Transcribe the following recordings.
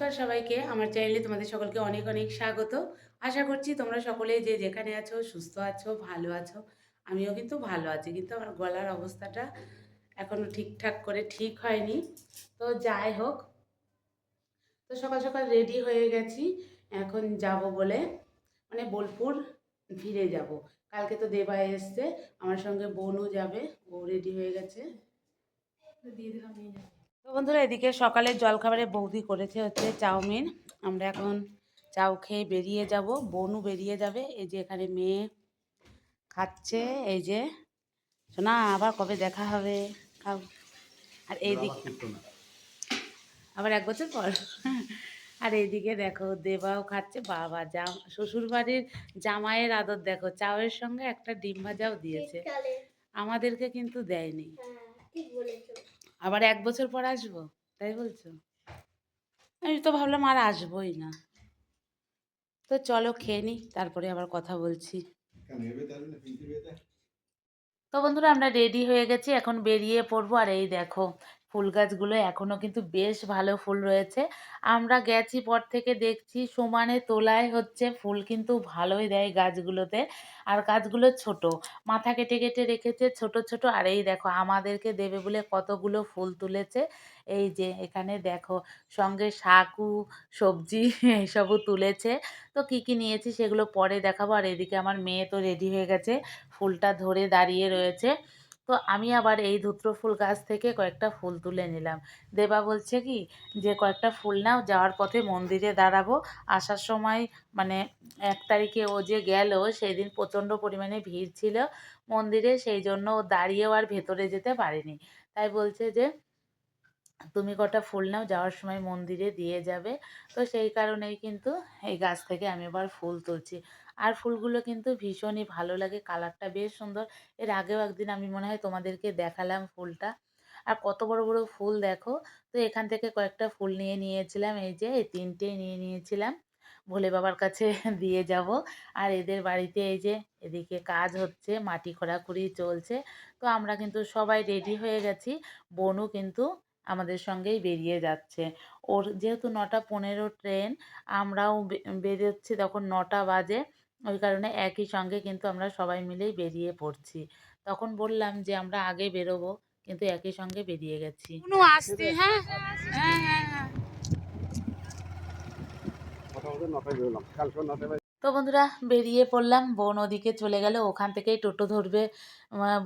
নমস্কার সবাইকে। আমার চ্যানেলে তোমাদের সকলকে অনেক অনেক স্বাগত। আশা করছি তোমরা সকলে যে যেখানে আছো সুস্থ আছো, ভালো আছো। আমিও কিন্তু ভালো আছি। কিন্তু আমার গলার অবস্থাটা এখনো ঠিকঠাক করে ঠিক হয়নি। তো যাই হোক, তো সকাল সকাল রেডি হয়ে গেছি। এখন যাব বলে মানে বোলপুর ফিরে যাব। কালকে তো দেবা এসছে, আমার সঙ্গে বোনও যাবে। ও রেডি হয়ে গেছে। দিয়ে দিলাম, নিয়ে যাবে। তো বন্ধুরা, এদিকে সকালের জলখাবারে বৌদি করেছে হচ্ছে চাউমিন। আমরা এখন চাউ খেয়ে বেরিয়ে যাব, বোনও বেরিয়ে যাবে। এই যে এখানে মেয়ে খাচ্ছে, এই যে শোনা আবার কবে দেখা হবে, খাও। আর এইদিকে আবার 1 বছর পর। আর এইদিকে দেখো দেবাও খাচ্ছে। বাবা শ্বশুর বাড়ির জামাইয়ের আদর দেখো, চাউয়ের সঙ্গে একটা ডিম ভাজাও দিয়েছে, আমাদেরকে কিন্তু দেয়নি। আবার 1 বছর পর আসবো, তাই বলছো? আমি তো ভাবলাম আর আসবোই না। তো চলো খেয়ে নিই, তারপরে আবার কথা বলছি। তো বন্ধুরা, আমরা রেডি হয়ে গেছি, এখন বেরিয়ে পড়বো। আর এই দেখো ফুল গাছগুলো এখনো কিন্তু বেশ ভালো ফুল রয়েছে। আমরা গেছি পর থেকে দেখছি সমানে তোলায় হচ্ছে ফুল কিন্তু ভালোই দেয় গাছগুলোতে। আর গাছগুলো ছোট, মাথা কেটে কেটে রেখেছে ছোট ছোট। আর এই দেখো আমাদেরকে দেবে বলে কতগুলো ফুল তুলেছে। এই যে এখানে দেখো সঙ্গে শাকু সবজি এইসবও তুলেছে। তো কি কি নিয়েছি সেগুলো পরে দেখাবো। আর এদিকে আমার মেয়ে তো রেডি হয়ে গেছে, ফুলটা ধরে দাঁড়িয়ে রয়েছে। তো আমি আবার এই ধুত্র ফুল গাছ থেকে কয়েকটা ফুল তুলে নিলাম। দেবা বলছে কি যে কয়েকটা ফুল নাও, যাওয়ার পথে মন্দিরে দাঁড়াবো। আসার সময় মানে 1 তারিখে ও যে গেল, সেই দিন প্রচণ্ড পরিমাণে ভিড় ছিল মন্দিরে, সেই জন্য ও দাঁড়িয়েও আর ভেতরে যেতে পারেনি। তাই বলছে যে তুমি কটা ফুল নাও, যাওয়ার সময় মন্দিরে দিয়ে যাবে। তো সেই কারণেই কিন্তু এই গাছ থেকে আমি আবার ফুল তুলছি। আর ফুলগুলো কিন্তু ভীষণই ভালো লাগে, কালারটা বেশ সুন্দর। এর আগেও একদিন আমি মনে হয় তোমাদেরকে দেখালাম ফুলটা। আর কত বড় বড় ফুল দেখো। তো এখান থেকে কয়েকটা ফুল নিয়ে নিয়েছিলাম, এই যে এই 3টে নিয়ে নিয়েছিলাম, ভোলে বাবার কাছে দিয়ে যাব। আর এদের বাড়িতে এই যে এদিকে কাজ হচ্ছে, মাটি খোঁড়াখুড়ি চলছে। তো আমরা কিন্তু সবাই রেডি হয়ে গেছি, বোনও কিন্তু আমাদের সঙ্গেই বেরিয়ে যাচ্ছে। ওর যেহেতু 9টা 15 ট্রেন, আমরাও বেরোচ্ছি তখন 9টা বাজে। ওই কারণে একই সঙ্গে কিন্তু আমরা সবাই মিলেই বেরিয়ে পড়ছি। তখন বললাম যে আমরা আগে বেরোবো, কিন্তু একই সঙ্গে বেরিয়ে গেছি। কোনো আসতে, হ্যাঁ হ্যাঁ হ্যাঁ হ্যাঁ। তো বন্ধুরা, বেরিয়ে পড়লাম। বোন ওদিকে চলে গেল, ওখান থেকেই টোটো ধরবে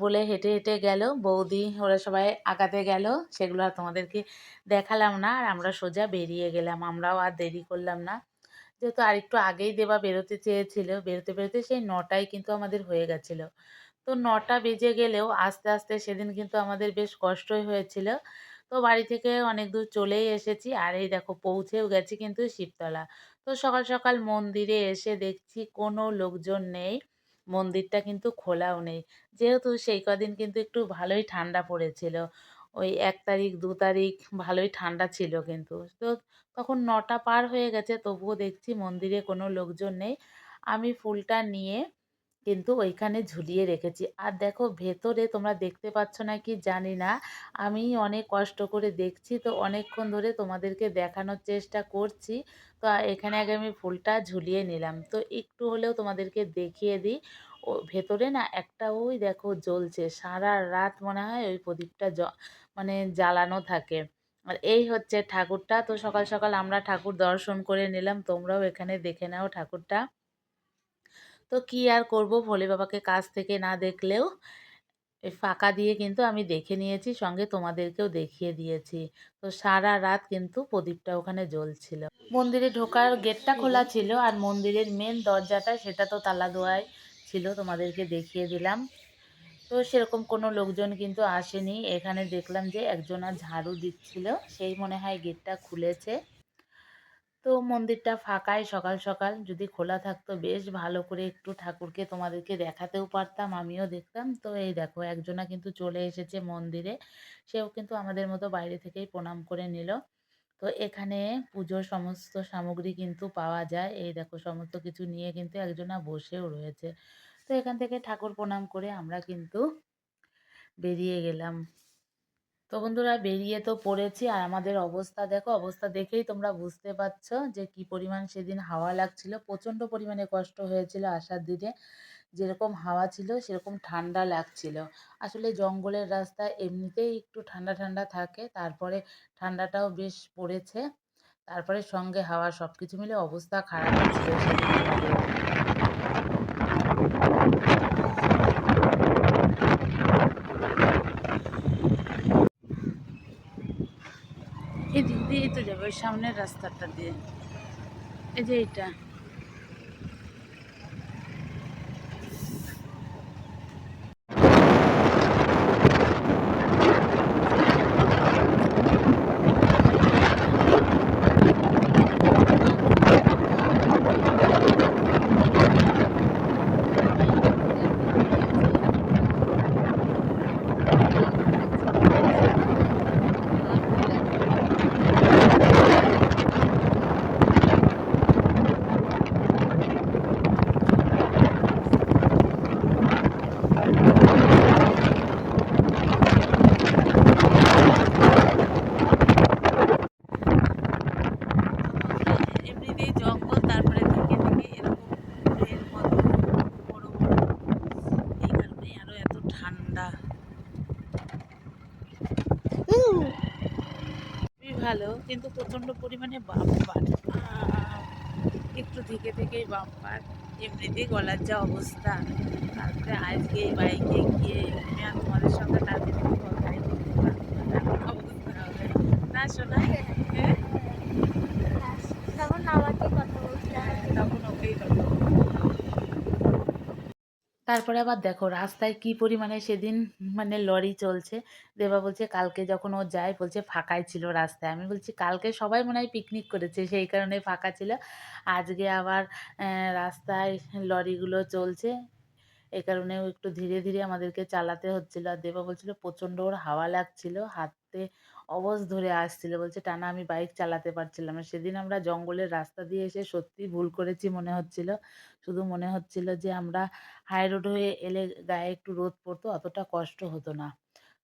বলে হেঁটে হেঁটে গেল। বৌদি ওরা সবাই আগাতে গেল, সেগুলো আর তোমাদেরকে দেখালাম না। আর আমরা সোজা বেরিয়ে গেলাম, আমরাও আর দেরি করলাম না। যেহেতু আরেকটু আগেই দেবা বেরোতে চেয়েছিল, বেরোতে বেরোতে সেই 9টায় কিন্তু আমাদের হয়ে গেছিলো। তো 9টা বেজে গেলেও আস্তে আস্তে সেদিন কিন্তু আমাদের বেশ কষ্টই হয়েছিল। তো বাড়ি থেকে অনেক দূর চলেই এসেছি। আর এই দেখো পৌঁছেও গেছি কিন্তু শিবতলা। তো সকাল সকাল মন্দিরে এসে দেখছি কোনো লোকজন নেই, মন্দিরটা কিন্তু খোলাও নেই। যেহেতু সেই কদিন কিন্তু একটু ভালোই ঠান্ডা পড়েছিল, ওই 1 তারিখ 2 তারিখ ভালোই ঠান্ডা ছিল কিন্তু। তো তখন 9টা পার হয়ে গেছে, তবুও দেখছি মন্দিরে কোনো লোকজন নেই। আমি ফুলটা নিয়ে কিন্তু ওইখানে ঝুলিয়ে রেখেছি। আর দেখো ভেতরে তোমরা দেখতে পাচ্ছ না কি জানি না, আমি অনেক কষ্ট করে দেখছি, তো অনেকক্ষণ ধরে তোমাদেরকে দেখানোর চেষ্টা করছি। তো এখানে আগে আমি ফুলটা ঝুলিয়ে নিলাম, তো একটু হলেও তোমাদেরকে দেখিয়ে দিই। ও ভেতরে না একটা ওই দেখো জ্বলছে, সারা রাত মনে হয় ওই প্রদীপটা মানে জ্বালানো থাকে। আর এই হচ্ছে ঠাকুরটা। তো সকাল সকাল আমরা ঠাকুর দর্শন করে নিলাম, তোমরাও এখানে দেখে নাও ঠাকুরটা। তো কি আর করব, ভোলে বাবাকে কাছ থেকে না দেখলেও এই ফাঁকা দিয়ে কিন্তু আমি দেখে নিয়েছি, সঙ্গে তোমাদেরকেও দেখিয়ে দিয়েছি। তো সারা রাত কিন্তু প্রদীপটা ওখানে জ্বলছিল। মন্দিরে ঢোকার গেটটা খোলা ছিল, আর মন্দিরের মেন দরজাটা সেটা তো তালা দেওয়াই ছিল, তোমাদেরকে দেখিয়ে দিলাম। তো সেরকম কোনো লোকজন কিন্তু আসেনি। এখানে দেখলাম যে একজনা ঝাড়ু দিচ্ছিল, সেই মনে হয় গেটটা খুলেছে। তো মন্দিরটা ফাঁকাই, সকাল সকাল যদি খোলা থাকতো বেশ ভালো করে একটু ঠাকুরকে তোমাদেরকে দেখাতেও পারতাম, আমিও দেখতাম। তো এই দেখো একজনা কিন্তু চলে এসেছে মন্দিরে, সেও কিন্তু আমাদের মতো বাইরে থেকেই প্রণাম করে নিল। তো এখানে পুজোর সমস্ত সামগ্রী কিন্তু পাওয়া যায়, এই দেখো সমস্ত কিছু নিয়ে কিন্তু একজনা বসেও রয়েছে। তো এখান থেকে ঠাকুর প্রণাম করে আমরা কিন্তু বেরিয়ে গেলাম। তো বন্ধুরা বেরিয়ে তো পড়েছি, আর আমাদের অবস্থা দেখো, অবস্থা দেখেই তোমরা বুঝতে পারছো যে কি পরিমাণ সেদিন হাওয়া লাগছিল। প্রচণ্ড পরিমাণে কষ্ট হয়েছিল আসার দিনে, যেরকম হাওয়া ছিল সেরকম ঠান্ডা লাগছিল। আসলে জঙ্গলের রাস্তা এমনিতেই একটু ঠান্ডা ঠান্ডা থাকে, তারপরে ঠান্ডাটাও বেশ পড়েছে, তারপরে সঙ্গে হাওয়া, সব কিছু মিলে অবস্থা খারাপই ছিল সেদিন আমাদের। এদিক দিয়েই তো যাবে, ওই সামনের রাস্তাটা দিয়ে, এই যে এইটা। এমনিতেই জঙ্গল, তারপরে থেকে থেকে এরকম ফুলের মতো বড় বড়, এই কারণে আরো এত ঠান্ডা। খুবই ভালো, কিন্তু প্রচন্ড পরিমাণে বাম্পার, একটু থেকে থেকেই বাম্পার। এমনিতেই গলার যা অবস্থা, তারপরে আজকে এই বাইকে গিয়ে আমি আর তোমাদের সঙ্গে তার ভিতরে কথাই বলতে পারবো না, তারপর অবস্থা হবে না শোনা। হ্যাঁ, তখন আমাকে কথা বলতে হবে। তখন ওকেই কথা বলবো। তারপরে আবার দেখো রাস্তায় কি পরিমাণে সেদিন মানে লরি চলছে। দেবা বলছে কালকে যখন ও যায় বলছে ফাঁকাই ছিল রাস্তায়। আমি বলছি কালকে সবাই মনে হয় পিকনিক করেছে সেই কারণে ফাঁকা ছিল। আজকে আবার রাস্তায় লরিগুলো চলছে। এই কারণেও একটু ধীরে ধীরে আমাদেরকে চালাতে হচ্ছিল। আর দেবা বলছিল প্রচণ্ড ওর হাওয়া লাগছিল, হাতে অবশ ধরে আসছিল, বলছে টানা আমি বাইক চালাতে পারছিলাম না। সেদিন আমরা জঙ্গলের রাস্তা দিয়ে এসে সত্যি ভুল করেছি মনে হচ্ছিল। শুধু মনে হচ্ছিল যে আমরা হাই রোড হয়ে এলে গায়ে একটু রোদ পড়তো, অতটা কষ্ট হতো না।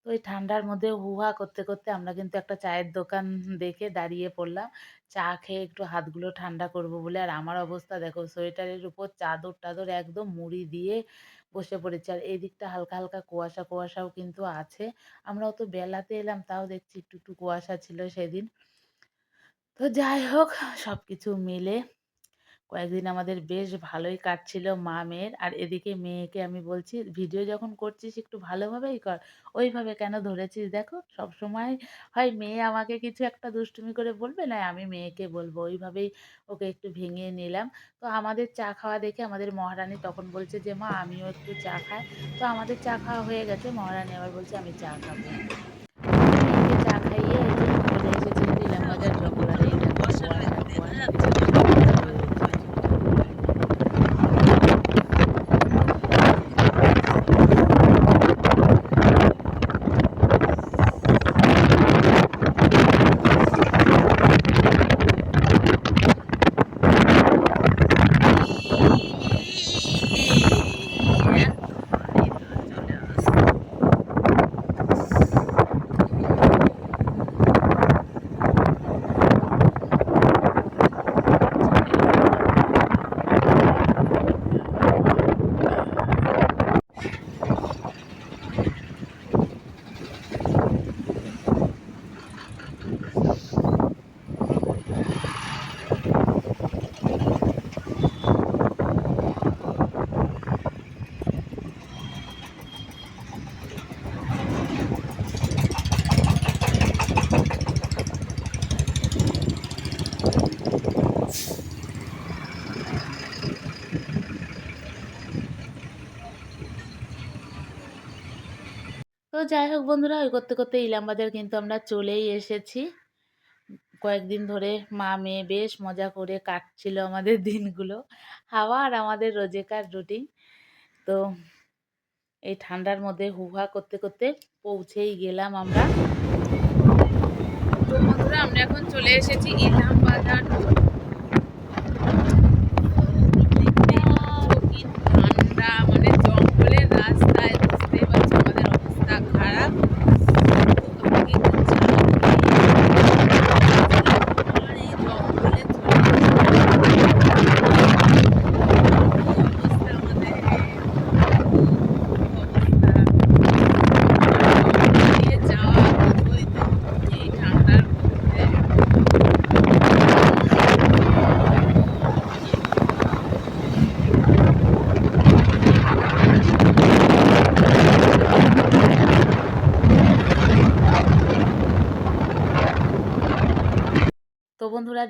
তো এই ঠান্ডার মধ্যে হু-হা করতে করতে আমরা কিন্তু একটা চায়ের দোকান দেখে দাঁড়িয়ে পড়লাম। চা খেয়ে একটু হাতগুলো ঠান্ডা করব বলে। আর আমার অবস্থা দেখো, সোয়েটারের উপর চাদর টাদর একদম মুড়ি দিয়ে বসে পড়েছি। আর এই দিকটা হালকা হালকা কুয়াশা কুয়াশাও কিন্তু আছে। আমরা অত বেলাতে এলাম, তাও দেখছি একটু একটু কুয়াশা ছিল সেদিন। তো যাই হোক, সব কিছু মিলে কয়েকদিন আমাদের বেশ ভালোই কাটছিল মা মেয়ের। আর এদিকে মেয়েকে আমি বলছি ভিডিও যখন করছিস একটু ভালোভাবেই কর, ওইভাবে কেন ধরেছিস। দেখো সব সময় হয় মেয়ে আমাকে কিছু একটা দুষ্টুমি করে বলবে, না আমি মেয়েকে বলবো, ওইভাবেই ওকে একটু ভেঙিয়ে নিলাম। তো আমাদের চা খাওয়া দেখে আমাদের মহারানী তখন বলছে যে মা আমিও একটু চা খাই। তো আমাদের চা খাওয়া হয়ে গেছে, মহারানী আবার বলছে আমি চা খাবো। তো মেয়েকে চা খাইয়ে এই যে চলে এসেছি কিন্তু ইলামবাজার জঙ্গল। আর এই দেখো কুয়াশা কুয়াশা দেখে সব কিছু রয়েছে। তো যাই হোক বন্ধুরা, ওই করতে করতে ইলামবাজার কিন্তু আমরা চলেই এসেছি। কয়েকদিন ধরে মা মেয়ে বেশ মজা করে কাটছিল আমাদের দিনগুলো, হাওয়া আর আমাদের রোজেকার রুটিন। তো এই ঠান্ডার মধ্যে হুহা করতে করতে পৌঁছেই গেলাম আমরা। তো বন্ধুরা আমরা এখন চলে এসেছি ইলামবাজার। দেখতেই পাচ্ছ কি ঠান্ডা, মানে জঙ্গলের রাস্তায়, বুঝতেই পারছো আমাদের অবস্থা খারাপ। তো আমাকে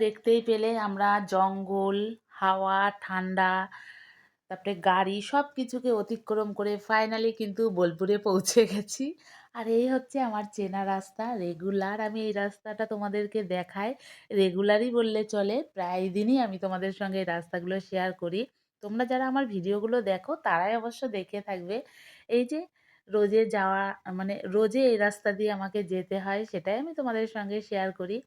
দেখতেই পেলে আমরা জঙ্গল, হাওয়া, ঠান্ডা, তারপরে গাড়ি সব কিছুকে অতিক্রম করে ফাইনালি কিন্তু বোলপুরে পৌঁছে গেছি। আর এই হচ্ছে আমার চেনা রাস্তা, রেগুলার আমি এই রাস্তাটা তোমাদেরকে দেখাই। রেগুলারই বললে চলে, প্রায় দিনই আমি তোমাদের সঙ্গে এই রাস্তাগুলো শেয়ার করি। তোমরা যারা আমার ভিডিওগুলো দেখো তারাই অবশ্য দেখে থাকবে। এই যে রোজে যাওয়া, মানে রোজে এই রাস্তা দিয়ে আমাকে যেতে হয়, সেটাই আমি তোমাদের সঙ্গে শেয়ার করি।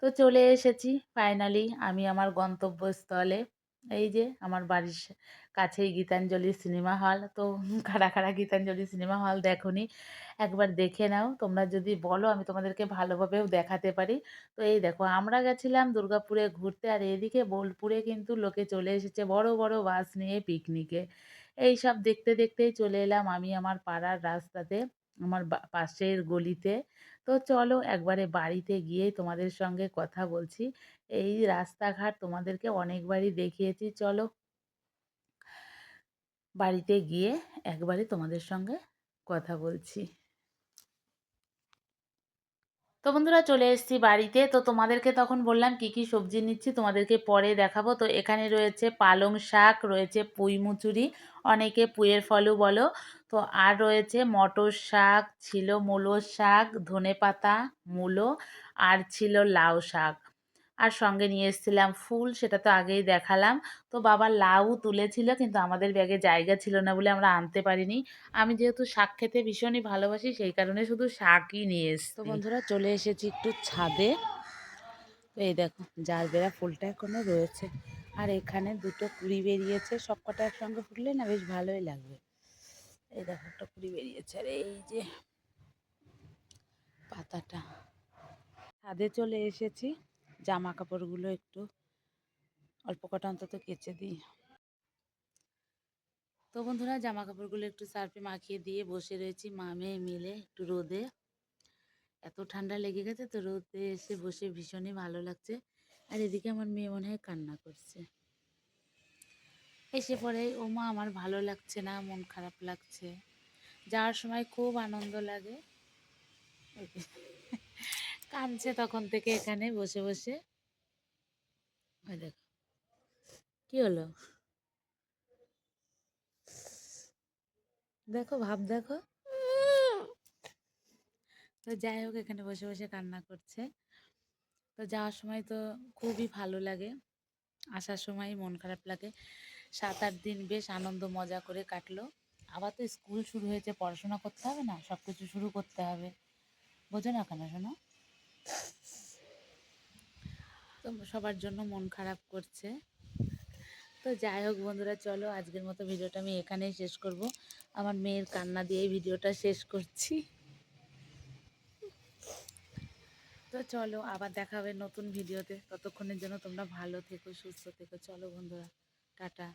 তো চলে এসেছি ফাইনালি আমি আমার গন্তব্যস্থলে। এই যে আমার বাড়ির কাছেই গীতাঞ্জলি সিনেমা হল। তো কারা কারা গীতাঞ্জলি সিনেমা হল দেখোনি, একবার দেখে নাও। তোমরা যদি বলো আমি তোমাদেরকে ভালোভাবেও দেখাতে পারি। তো এই দেখো আমরা গেছিলাম দুর্গাপুরে ঘুরতে, আর এদিকে বোলপুরে কিন্তু লোকে চলে এসেছে বড় বড় বাস নিয়ে পিকনিকে। এই সব দেখতে দেখতেই চলে এলাম আমি আমার পাড়ার রাস্তাতে, আমার পাশের গলিতে। তো চলো একবারে বাড়িতে গিয়ে তোমাদের সঙ্গে কথা বলছি। এই রাস্তাঘাট তোমাদেরকে অনেকবারই দেখিয়েছি, চলো বাড়িতে গিয়ে একবারে তোমাদের সঙ্গে কথা বলছি। তো বন্ধুরা চলে এসেছি বাড়িতে। তো তোমাদেরকে তখন বললাম কি কি সবজি নিচ্ছি তোমাদেরকে পরে দেখাবো। তো এখানে রয়েছে পালং শাক, রয়েছে পুঁই মুচুরি, অনেকে পুঁইয়ের ফলও বলো। তো আর রয়েছে মটর শাক, ছিল মূলো শাক, ধনেপাতা, মূলো, আর ছিল লাউ শাক। আর সঙ্গে নিয়ে এসেছিলাম ফুল, সেটা তো আগেই দেখালাম। তো বাবা লাউ তুলেছিল কিন্তু আমাদের ব্যাগে জায়গা ছিল না বলে আমরা আনতে পারিনি। আমি যেহেতু শাক খেতে ভীষণই ভালোবাসি সেই কারণে শুধু শাকই নিয়ে এসেছি। তো বন্ধুরা চলে এসেছি একটু ছাদে। তো এই দেখো জারবেরা ফুলটা এখনো রয়েছে, আর এখানে দুটো কুড়ি বেরিয়েছে। সব কটা একসঙ্গে ফুটলে না বেশ ভালোই লাগবে। এই দেখো একটা কুড়ি বেরিয়েছে, আর এই যে পাতাটা। ছাদে চলে এসেছি, জামা কাপড়গুলো একটু অল্প কটা অন্তত কেচে দিই। তো বন্ধুরা জামা কাপড়গুলো একটু সার্ফে মাখিয়ে দিয়ে বসে রয়েছি মা মেয়ে মিলে একটু রোদে। এত ঠান্ডা লেগে গেছে, তো রোদে এসে বসে ভীষণই ভালো লাগছে। আর এদিকে আমার মেয়ে মনে হয় কান্না করছে। এসে পরে ও মা আমার ভালো লাগছে না, মন খারাপ লাগছে। যাওয়ার সময় খুব আনন্দ লাগে। কাঁদছে তখন থেকে এখানে বসে বসে। ওই দেখো কি হলো, দেখো ভাব দেখো। তো যাই হোক এখানে বসে বসে কান্না করছে। তো যাওয়ার সময় তো খুবই ভালো লাগে, আসার সময় মন খারাপ লাগে। 7-8 দিন বেশ আনন্দ মজা করে কাটলো। আবার তো স্কুল শুরু হয়েছে, পড়াশোনা করতে হবে না, সব কিছু শুরু করতে হবে। বোঝো না কেন শোনো? তো সবার জন্য মন খারাপ করছে। তো যাই হোক বন্ধুরা চলো আজকের মতো ভিডিওটা আমি এখানেই শেষ করব। আমার মেয়ের কান্না দিয়েই ভিডিওটা শেষ করছি। তো চলো আবার দেখা হবে নতুন ভিডিওতে। ততক্ষণের জন্য তোমরা ভালো থেকো, সুস্থ থেকো। চলো বন্ধুরা, টাটা।